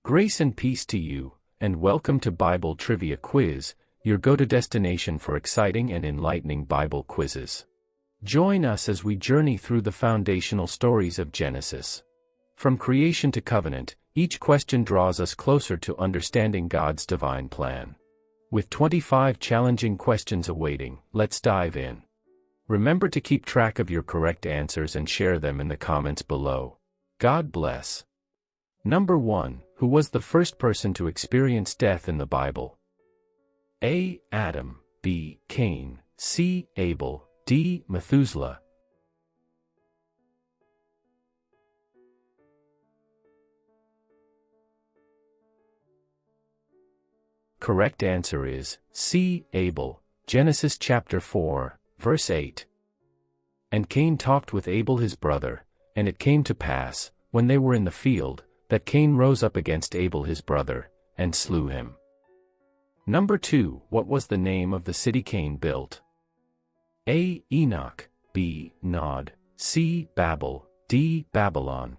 Grace and peace to you, and welcome to Bible Trivia Quiz, your go-to destination for exciting and enlightening Bible quizzes. Join us as we journey through the foundational stories of Genesis. From creation to covenant, each question draws us closer to understanding God's divine plan. With 25 challenging questions awaiting, let's dive in. Remember to keep track of your correct answers and share them in the comments below. God bless. Number 1. Who was the first person to experience death in the Bible? A. Adam, B. Cain, C. Abel, D. Methuselah. Correct answer is C. Abel, Genesis chapter 4, verse 8. And Cain talked with Abel his brother, and it came to pass, when they were in the field, that Cain rose up against Abel his brother, and slew him. Number 2. What was the name of the city Cain built? A. Enoch, B. Nod, C. Babel, D. Babylon.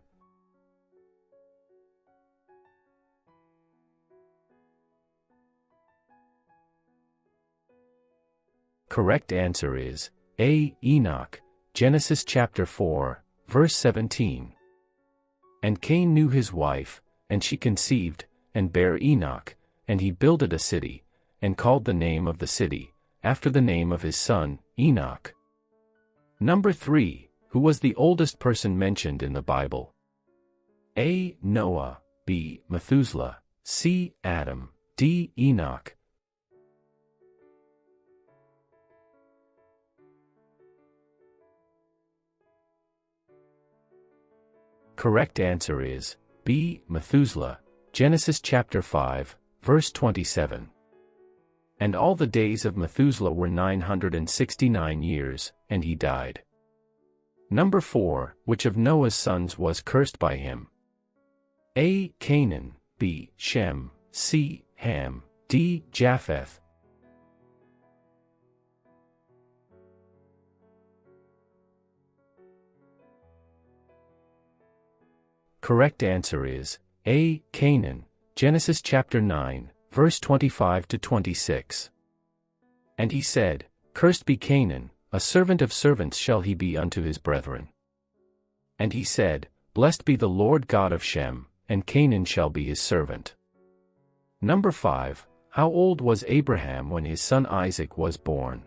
Correct answer is A. Enoch, Genesis chapter 4, verse 17. And Cain knew his wife, and she conceived, and bare Enoch, and he builded a city, and called the name of the city, after the name of his son, Enoch. Number 3. Who was the oldest person mentioned in the Bible? A. Noah, B. Methuselah, C. Adam, D. Enoch. Correct answer is B. Methuselah, Genesis chapter 5, verse 27. And all the days of Methuselah were 969 years, and he died. Number 4. Which of Noah's sons was cursed by him? A. Canaan, B. Shem, C. Ham, D. Japheth. Correct answer is A. Canaan, Genesis chapter 9, verse 25 to 26. And he said, Cursed be Canaan, a servant of servants shall he be unto his brethren. And he said, Blessed be the Lord God of Shem, and Canaan shall be his servant. Number 5. How old was Abraham when his son Isaac was born?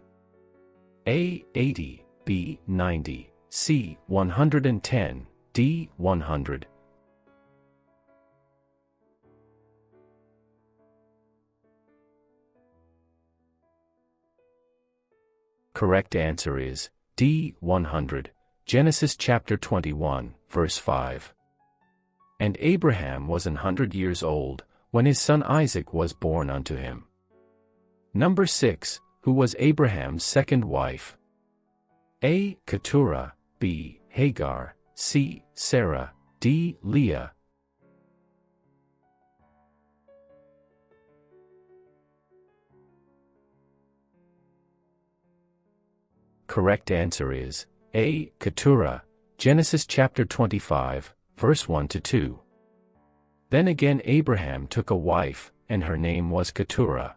A. 80, B. 90, C. 110, D. 100. Correct answer is D. 100, Genesis chapter 21, verse 5. And Abraham was 100 years old, when his son Isaac was born unto him. Number 6. Who was Abraham's second wife? A. Keturah, B. Hagar, C. Sarah, D. Leah. Correct answer is A. Keturah, Genesis chapter 25, verse 1 to 2. Then again Abraham took a wife, and her name was Keturah.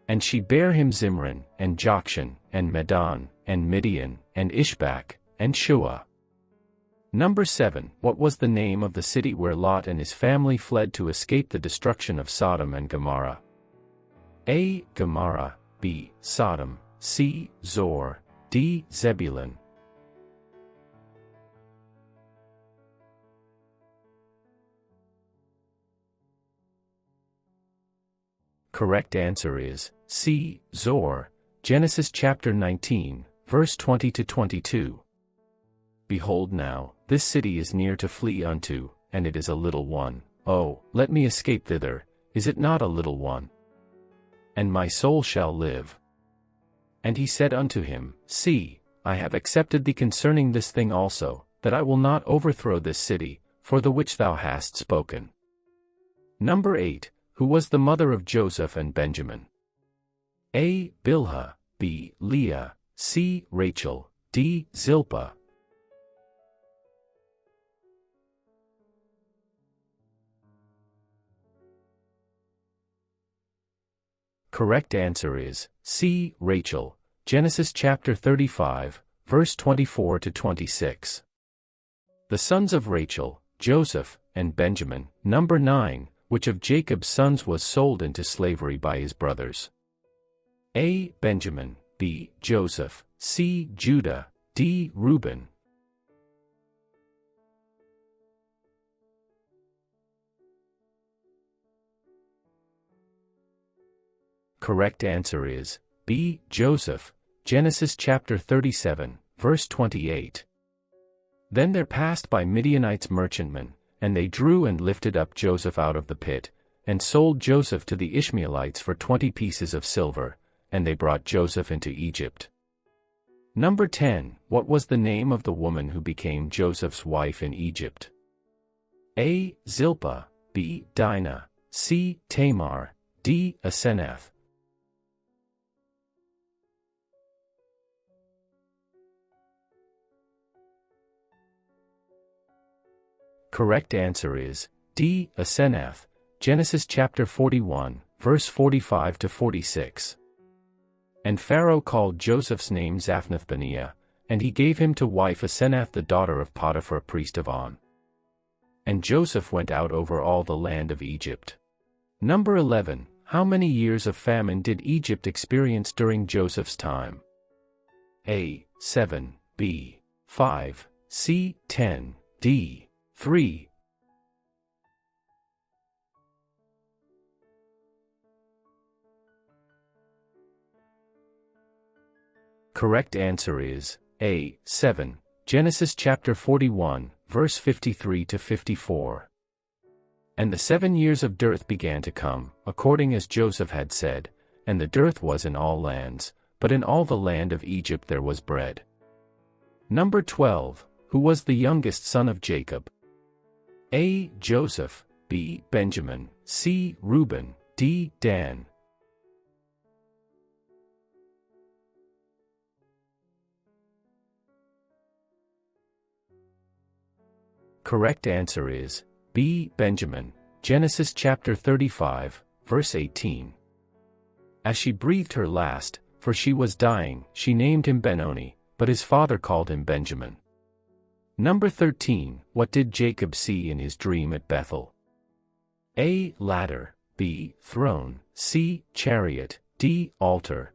And she bare him Zimran, and Jokshan, and Medan, and Midian, and Ishbak, and Shua. Number 7. What was the name of the city where Lot and his family fled to escape the destruction of Sodom and Gomorrah? A. Gomorrah, B. Sodom, C. Zor, D. Zebulun. Correct answer is C. Zor, Genesis chapter 19, verse 20 to 22. Behold now, this city is near to flee unto, and it is a little one. Oh, let me escape thither, is it not a little one? And my soul shall live. And he said unto him, See, I have accepted thee concerning this thing also, that I will not overthrow this city, for the which thou hast spoken. Number 8. Who was the mother of Joseph and Benjamin? A. Bilhah, B. Leah, C. Rachel, D. Zilpah. Correct answer is C. Rachel, Genesis chapter 35, verse 24 to 26. The sons of Rachel, Joseph, and Benjamin. Number 9, which of Jacob's sons was sold into slavery by his brothers? A. Benjamin, B. Joseph, C. Judah, D. Reuben. Correct answer is B. Joseph, Genesis chapter 37, verse 28. Then there passed by Midianites merchantmen, and they drew and lifted up Joseph out of the pit, and sold Joseph to the Ishmaelites for 20 pieces of silver, and they brought Joseph into Egypt. Number 10, what was the name of the woman who became Joseph's wife in Egypt? A. Zilpah, B. Dinah, C. Tamar, D. Asenath. Correct answer is D. Asenath, Genesis chapter 41, verse 45 to 46. And Pharaoh called Joseph's name Zaphnath-Paneah, and he gave him to wife Asenath the daughter of Potiphar priest of On. And Joseph went out over all the land of Egypt. Number 11, how many years of famine did Egypt experience during Joseph's time? A. 7, B. 5, C. 10, D. 3. Correct answer is A. 7, Genesis chapter 41, verse 53 to 54. And the 7 years of dearth began to come, according as Joseph had said, and the dearth was in all lands, but in all the land of Egypt there was bread. Number 12, who was the youngest son of Jacob? A. Joseph, B. Benjamin, C. Reuben, D. Dan. Correct answer is B. Benjamin, Genesis chapter 35, verse 18. As she breathed her last, for she was dying, she named him Benoni, but his father called him Benjamin. Number 13, what did Jacob see in his dream at Bethel? A. Ladder, B. Throne, C. Chariot, D. Altar.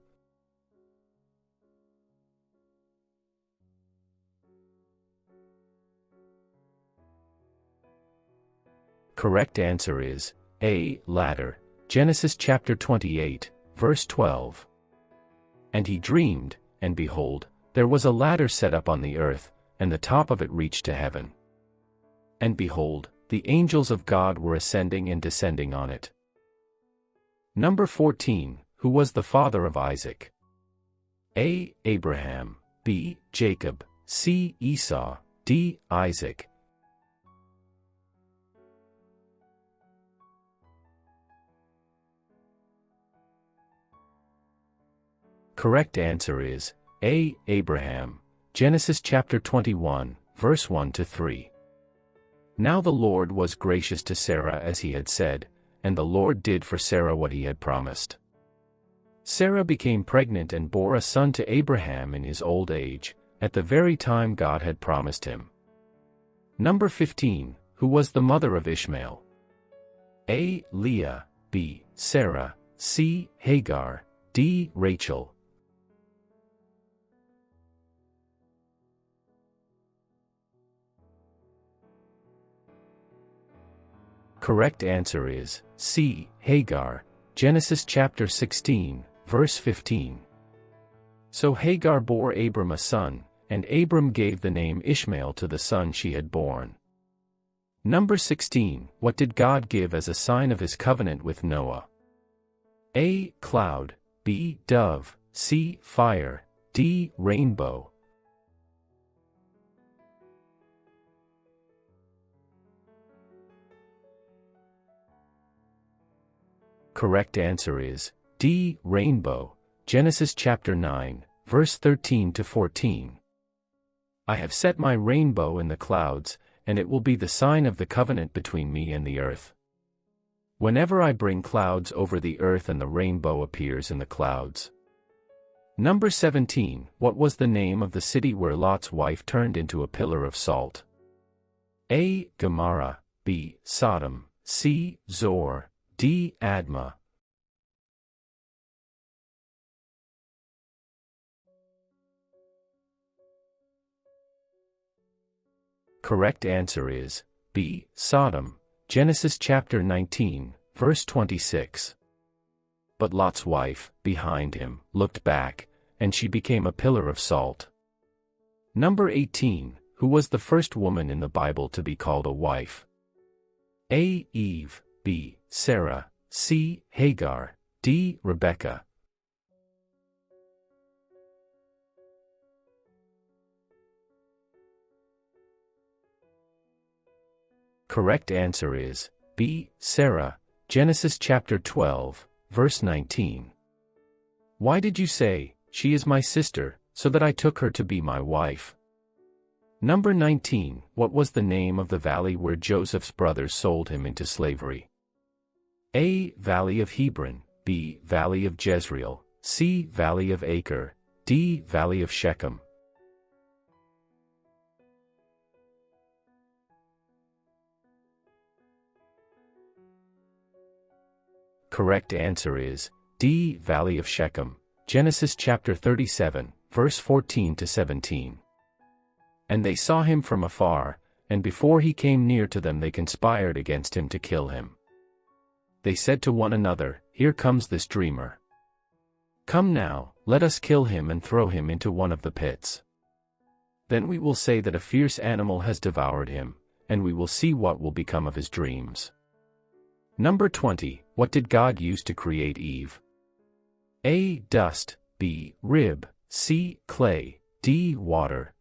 Correct answer is A. Ladder, Genesis chapter 28, verse 12. And he dreamed, and behold, there was a ladder set up on the earth, and the top of it reached to heaven. And behold, the angels of God were ascending and descending on it. Number 14, who was the father of Isaac? A. Abraham, B. Jacob, C. Esau, D. Isaac. Correct answer is A. Abraham, Genesis chapter 21, verse 1 to 3. Now the Lord was gracious to Sarah as he had said, and the Lord did for Sarah what he had promised. Sarah became pregnant and bore a son to Abraham in his old age, at the very time God had promised him. Number 15, who was the mother of Ishmael? A. Leah, B. Sarah, C. Hagar, D. Rachel. Correct answer is C. Hagar, Genesis chapter 16, verse 15. So Hagar bore Abram a son, and Abram gave the name Ishmael to the son she had born. Number 16, what did God give as a sign of his covenant with Noah? A. Cloud, B. Dove, C. Fire, D. Rainbow. Correct answer is D. Rainbow, Genesis chapter 9, verse 13 to 14. I have set my rainbow in the clouds, and it will be the sign of the covenant between me and the earth. Whenever I bring clouds over the earth and the rainbow appears in the clouds. Number 17. What was the name of the city where Lot's wife turned into a pillar of salt? A. Gomorrah, B. Sodom, C. Zoar, D. Admah. Correct answer is B. Sodom. Genesis chapter 19, verse 26. But Lot's wife, behind him, looked back, and she became a pillar of salt. Number 18. Who was the first woman in the Bible to be called a wife? A. Eve, B. Sarah, C. Hagar, D. Rebekah. Correct answer is B. Sarah. Genesis chapter 12, verse 19. Why did you say, "She is my sister," so that I took her to be my wife? Number 19. What was the name of the valley where Joseph's brothers sold him into slavery? A. Valley of Hebron, B. Valley of Jezreel, C. Valley of Acre, D. Valley of Shechem. Correct answer is D. Valley of Shechem. Genesis chapter 37, verse 14 to 17. And they saw him from afar, and before he came near to them they conspired against him to kill him. They said to one another, "Here comes this dreamer. Come now, let us kill him and throw him into one of the pits. Then we will say that a fierce animal has devoured him, and we will see what will become of his dreams." Number 20. What did God use to create Eve? A. Dust, B. Rib, C. Clay, D. Water.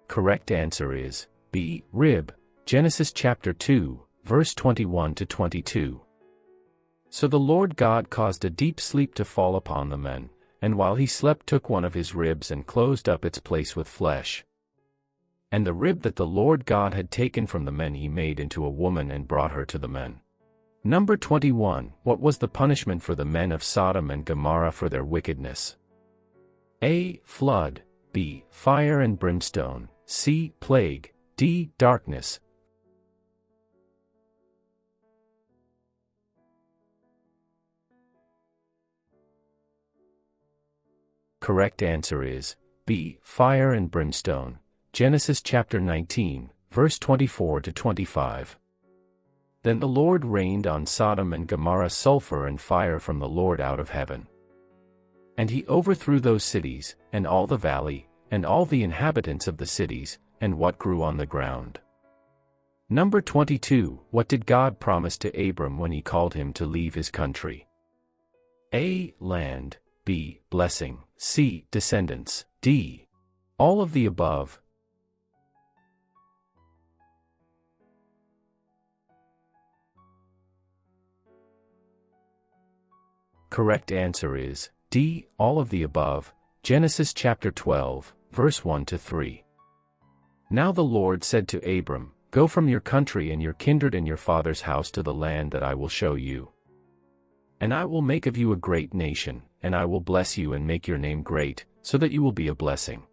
Correct answer is B. Rib. Genesis chapter 2, verse 21 to 22. So the Lord God caused a deep sleep to fall upon the men, and while he slept took one of his ribs and closed up its place with flesh. And the rib that the Lord God had taken from the men he made into a woman and brought her to the men. Number 21. What was the punishment for the men of Sodom and Gomorrah for their wickedness? A. Flood, B. Fire and brimstone, C. Plague, D. Darkness. Correct answer is B. Fire and brimstone. Genesis chapter 19, verse 24 to 25. Then the Lord rained on Sodom and Gomorrah sulfur and fire from the Lord out of heaven. And he overthrew those cities, and all the valley, and all the inhabitants of the cities, and what grew on the ground. Number 22. What did God promise to Abram when he called him to leave his country? A. Land, B. Blessing, C. Descendants, D. All of the above. Correct answer is D. All of the above. Genesis chapter 12, verse 1 to 3. Now the Lord said to Abram, "Go from your country and your kindred and your father's house to the land that I will show you. And I will make of you a great nation, and I will bless you and make your name great, so that you will be a blessing.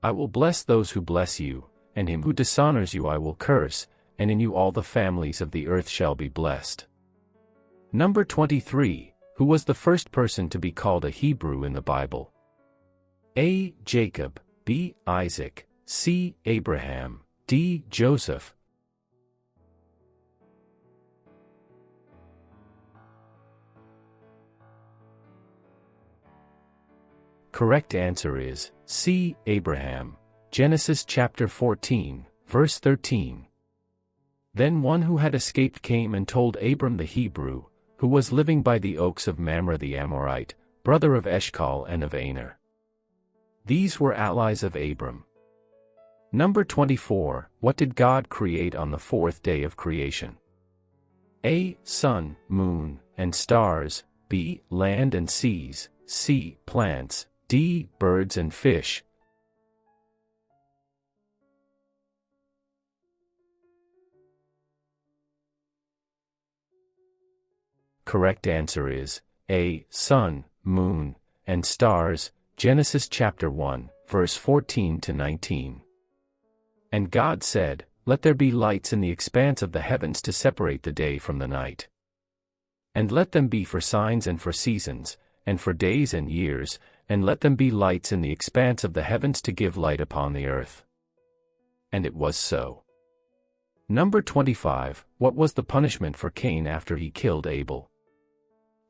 I will bless those who bless you, and him who dishonors you I will curse, and in you all the families of the earth shall be blessed." Number 23. Who was the first person to be called a Hebrew in the Bible? A. Jacob, B. Isaac, C. Abraham, D. Joseph. Correct answer is C. Abraham. Genesis chapter 14, verse 13. Then one who had escaped came and told Abram the Hebrew, who was living by the oaks of Mamre the Amorite, brother of Eshcol and of Aner. These were allies of Abram. Number 24. What did God create on the fourth day of creation? A. Sun, moon, and stars, B. Land and seas, C. Plants, D. Birds and fish. Correct answer is A. Sun, moon, and stars, Genesis chapter 1, verse 14 to 19. And God said, "Let there be lights in the expanse of the heavens to separate the day from the night. And let them be for signs and for seasons, and for days and years, and let them be lights in the expanse of the heavens to give light upon the earth." And it was so. Number 25, what was the punishment for Cain after he killed Abel?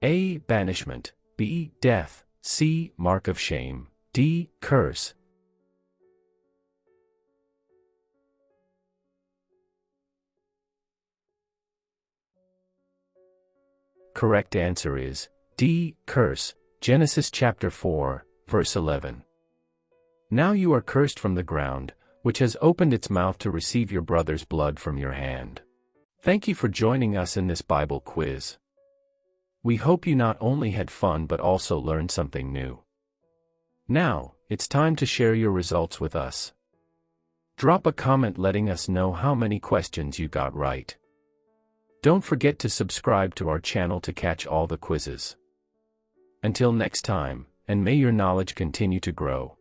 A. Banishment. B. Death. C. Mark of shame. D. Curse. Correct answer is D. Curse, Genesis chapter 4, verse 11. Now you are cursed from the ground, which has opened its mouth to receive your brother's blood from your hand. Thank you for joining us in this Bible quiz. We hope you not only had fun but also learned something new. Now, it's time to share your results with us. Drop a comment letting us know how many questions you got right. Don't forget to subscribe to our channel to catch all the quizzes. Until next time, and may your knowledge continue to grow.